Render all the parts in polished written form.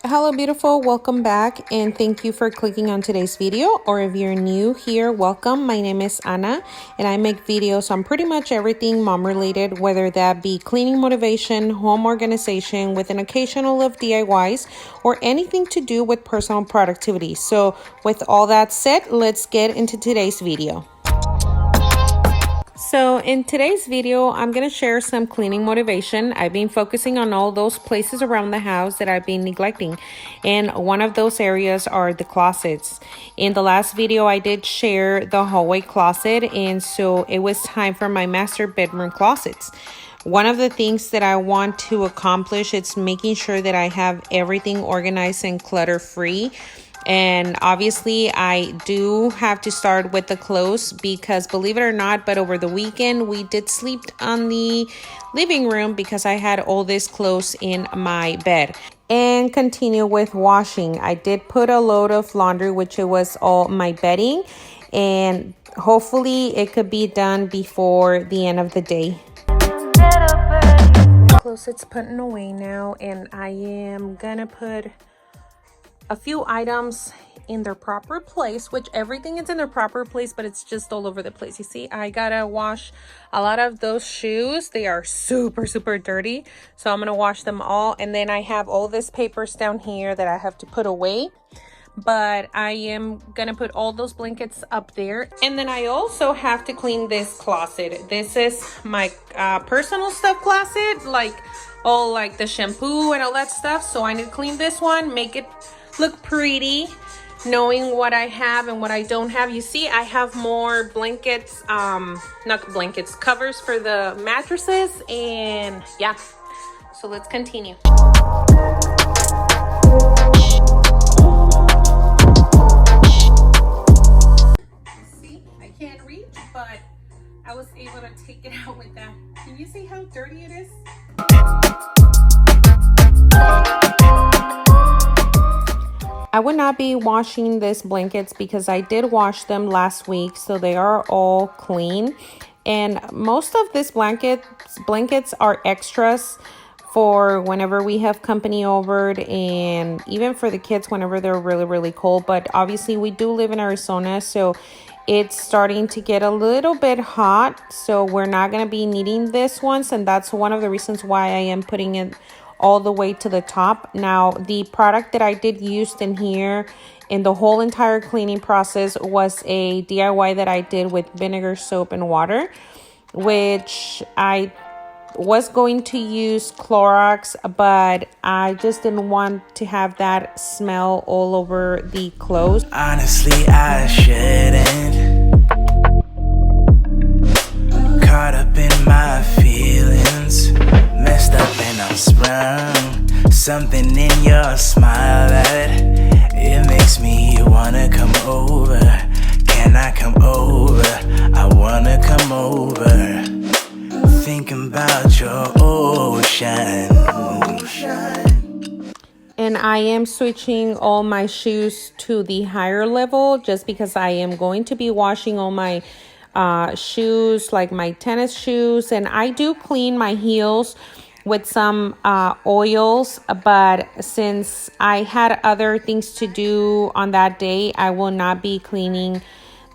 Hello beautiful, welcome back and thank you for clicking on today's video, or if you're new here, welcome. My name is Anna and I make videos on pretty much everything mom related, whether that be cleaning motivation, home organization with an occasional of DIYs, or anything to do with personal productivity. So with all that said, let's get into today's video. So in today's video, I'm going to share some cleaning motivation. I've been focusing on all those places around the house that I've been neglecting. And one of those areas are the closets. In the last video, I did share the hallway closet. And so it was time for my master bedroom closets. One of the things that I want to accomplish is making sure that I have everything organized and clutter free. And obviously I do have to start with the clothes because, believe it or not, but over the weekend we did sleep on the living room because I had all these clothes in my bed. And continue with washing. I did put a load of laundry, which it was all my bedding, and hopefully it could be done before the end of the day. Closets putting away now, and I am gonna put a few items in their proper place, which everything is in their proper place, but it's just all over the place. You see, I gotta wash a lot of those shoes. They are super dirty, so I'm gonna wash them all. And then I have all this papers down here that I have to put away, but I am gonna put all those blankets up there. And then I also have to clean this closet. This is my personal stuff closet, like all like the shampoo and all that stuff. So I need to clean this one, make it look pretty, knowing what I have and what I don't have. You see, I have more blankets, not blankets, covers for the mattresses, and yeah, so let's continue. See, I can't reach, but I was able to take it out with that. Can you see how dirty it is? I would not be washing these blankets because I did wash them last week, so they are all clean. And most of these blankets are extras for whenever we have company over, and even for the kids whenever they're really cold. But obviously we do live in Arizona, so it's starting to get a little bit hot, so we're not going to be needing this ones, and that's one of the reasons why I am putting it all the way to the top. Now, the product that I did use in here in the whole entire cleaning process was a DIY that I did with vinegar, soap, and water, which I was going to use Clorox, but I just didn't want to have that smell all over the clothes. Honestly, I shouldn't. Caught up in my feelings, messed up and I'm sprung. Something in your smile that it makes me wanna come over. Can I come over? I wanna come over. Thinking about your ocean. And I am switching all my shoes to the higher level just because I am going to be washing all my shoes, like my tennis shoes. And I do clean my heels with some oils, but since I had other things to do on that day, I will not be cleaning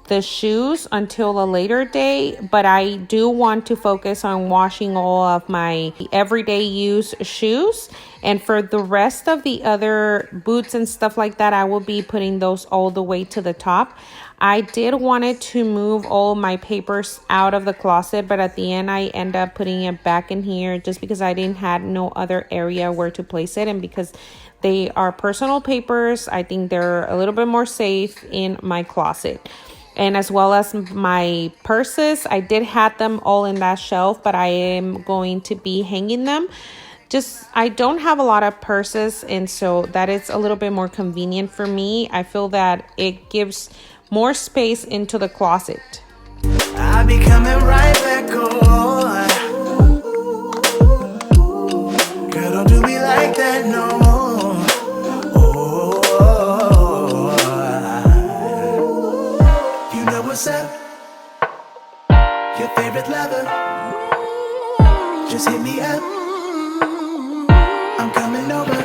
the shoes until a later day. But I do want to focus on washing all of my everyday use shoes, and for the rest of the other boots and stuff like that, I will be putting those all the way to the top. I did wanted to move all my papers out of the closet, but at the end I end up putting it back in here just because I didn't have no other area where to place it, and because they are personal papers, I think they're a little bit more safe in my closet. And as well as my purses, I did have them all in that shelf, but I am going to be hanging them. I don't have a lot of purses, and so that is a little bit more convenient for me. I feel that it gives more space into the closet. I'll be coming right back on. Girl, don't do me like that no more. Oh, you know what's up? Your favorite lover. Just hit me up. I'm coming over.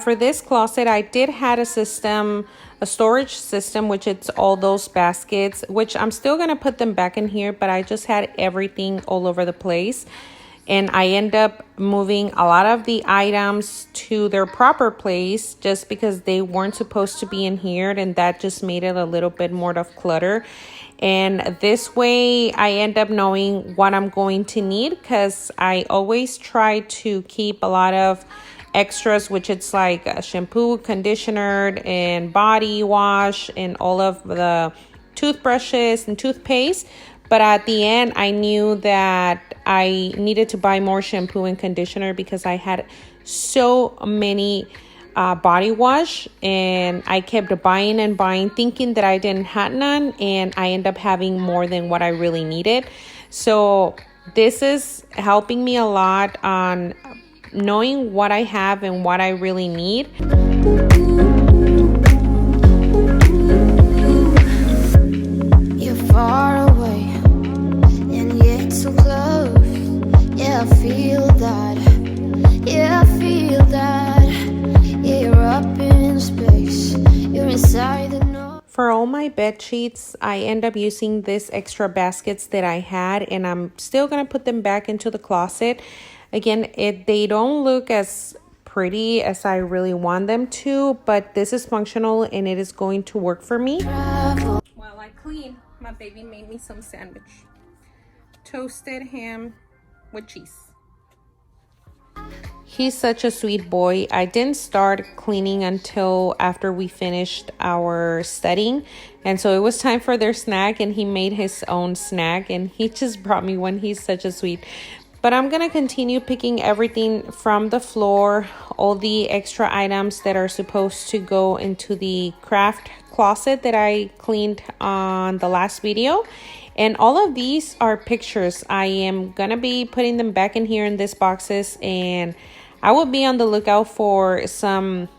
for this closet, I did had a system, a storage system, which it's all those baskets, which I'm still going to put them back in here, but I just had everything all over the place. And I end up moving a lot of the items to their proper place just because they weren't supposed to be in here. And that just made it a little bit more of clutter. And this way I end up knowing what I'm going to need, because I always try to keep a lot of extras, which it's like a shampoo, conditioner, and body wash, and all of the toothbrushes and toothpaste. But at the end, I knew that I needed to buy more shampoo and conditioner because I had so many body wash, and I kept buying and buying, thinking that I didn't have none, and I end up having more than what I really needed. So this is helping me a lot on knowing what I have and what I really need. You're far away and yet so close. Yeah, I feel that. Yeah, I feel that. Yeah, you're up in space. You're inside the north. For all my bed sheets, I end up using these extra baskets that I had, and I'm still gonna put them back into the closet. Again, they don't look as pretty as I really want them to, but this is functional and it is going to work for me. While I clean, my baby made me some sandwich. Toasted ham with cheese. He's such a sweet boy. I didn't start cleaning until after we finished our studying. And so it was time for their snack, and he made his own snack, and he just brought me one. He's such a sweet. But I'm going to continue picking everything from the floor, all the extra items that are supposed to go into the craft closet that I cleaned on the last video. And all of these are pictures. I am going to be putting them back in here in these boxes, and I will be on the lookout for some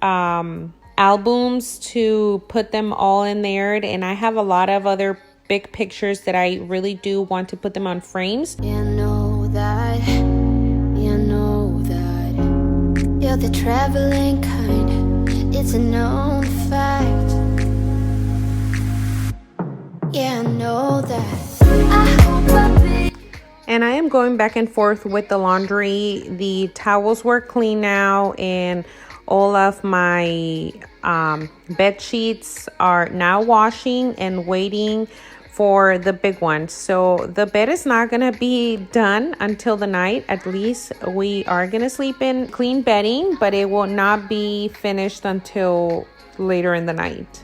albums to put them all in there. And I have a lot of other big pictures that I really do want to put them on frames. You know that. You know that. You're the traveling kind. It's a known fact. Yeah, I know that. I hope I'll be. And I am going back and forth with the laundry. The towels were clean now, and all of my bed sheets are now washing and waiting for the big one. So the bed is not gonna be done until the night. At least we are gonna sleep in clean bedding, but it will not be finished until later in the night.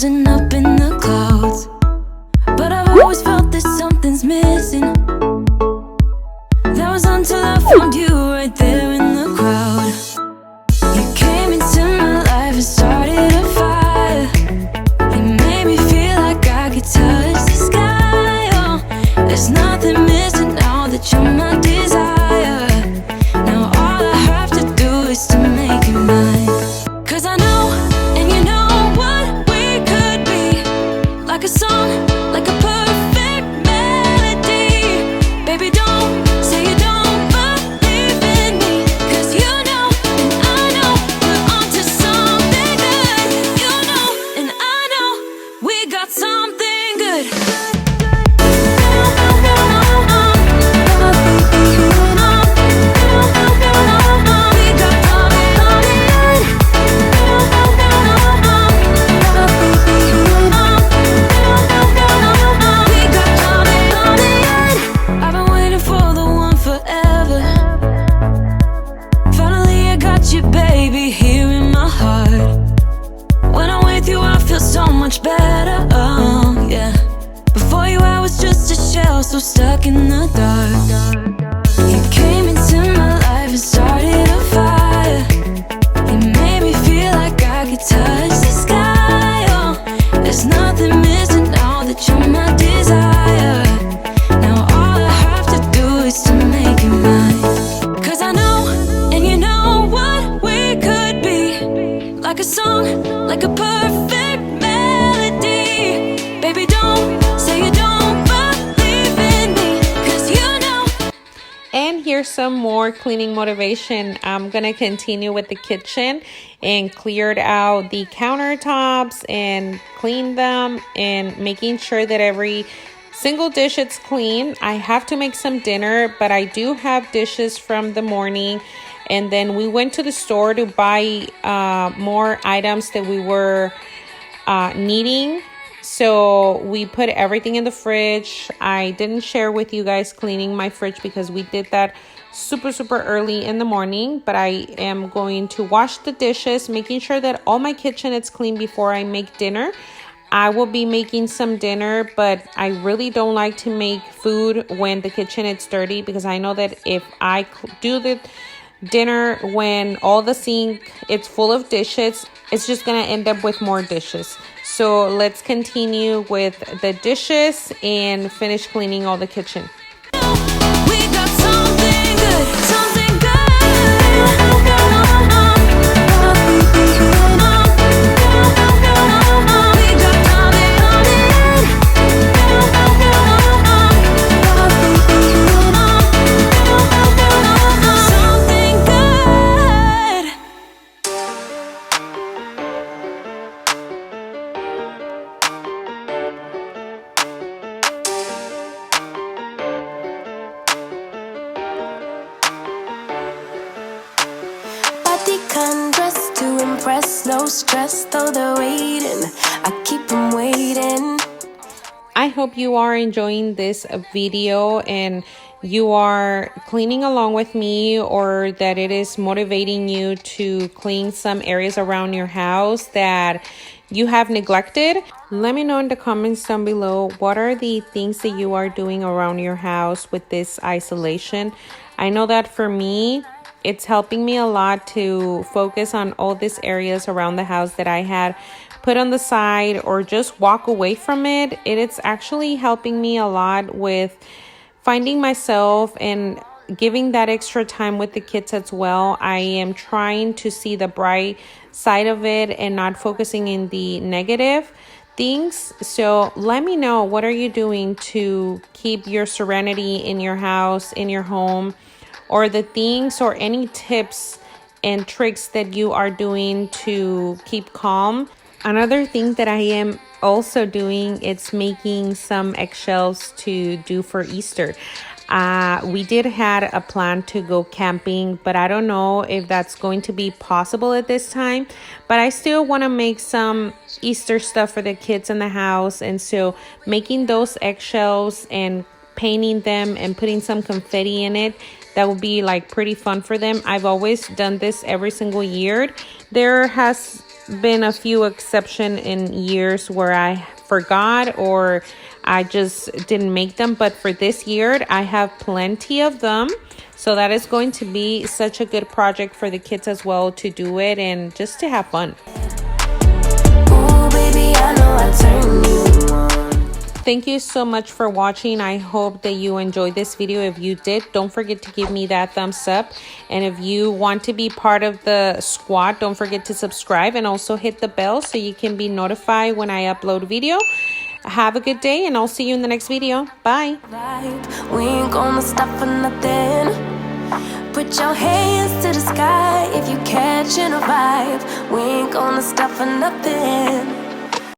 And up in the clouds, but I've always felt that something's missing. That was until I found you right there in the crowd. You came into my life and started a fire. You made me feel like I could touch the sky. Oh, there's nothing missing now that you're my desire. Now all I have to do is to make you mine. 'Cause I know, and you know what we could be. Like a song, like a perfect melody. Baby, don't say you don't believe in me. 'Cause you know, and I know, we're onto something good. You know, and I know, we got something good. Better, oh yeah. Before you I was just a shell, so stuck in the dark. You came into my life and started a fire. You made me feel like I could touch the sky. Oh, there's nothing share some more cleaning motivation. I'm gonna continue with the kitchen and cleared out the countertops and clean them and making sure that every single dish is clean. I have to make some dinner, but I do have dishes from the morning. And then we went to the store to buy more items that we were needing. So we put everything in the fridge. I didn't share with you guys cleaning my fridge because we did that super early in the morning. But I am going to wash the dishes, making sure that all my kitchen is clean before I make dinner. I will be making some dinner, but I really don't like to make food when the kitchen is dirty, because I know that if I do the dinner when all the sink is full of dishes, it's just gonna end up with more dishes. So let's continue with the dishes and finish cleaning all the kitchen. We got something good, something good. Dressed to impress, no stress, though they're waiting. I keep them waiting. I hope you are enjoying this video and you are cleaning along with me, or that it is motivating you to clean some areas around your house that you have neglected. Let me know in the comments down below, what are the things that you are doing around your house with this isolation. I know that for me, it's helping me a lot to focus on all these areas around the house that I had put on the side or just walk away from it. It's actually helping me a lot with finding myself and giving that extra time with the kids as well. I am trying to see the bright side of it and not focusing in the negative things. So let me know, what are you doing to keep your serenity in your house, in your home, or the things or any tips and tricks that you are doing to keep calm. Another thing that I am also doing is making some eggshells to do for Easter. We did had a plan to go camping, but I don't know if that's going to be possible at this time. But I still want to make some Easter stuff for the kids in the house. And so making those eggshells and painting them and putting some confetti in it, that would be like pretty fun for them. I've always done this every single year. There has been a few exceptions in years where I forgot or I just didn't make them, but for this year I have plenty of them. So that is going to be such a good project for the kids as well to do it and just to have fun. Ooh, baby, I know I turn you on. Thank you so much for watching. I hope that you enjoyed this video. If you did, don't forget to give me that thumbs up. And if you want to be part of the squad, don't forget to subscribe and also hit the bell so you can be notified when I upload video. Have a good day and I'll see you in the next video. Bye. We ain't gonna stop for nothing. Put your hands to the sky if you catching a vibe. We ain't gonna stop for nothing.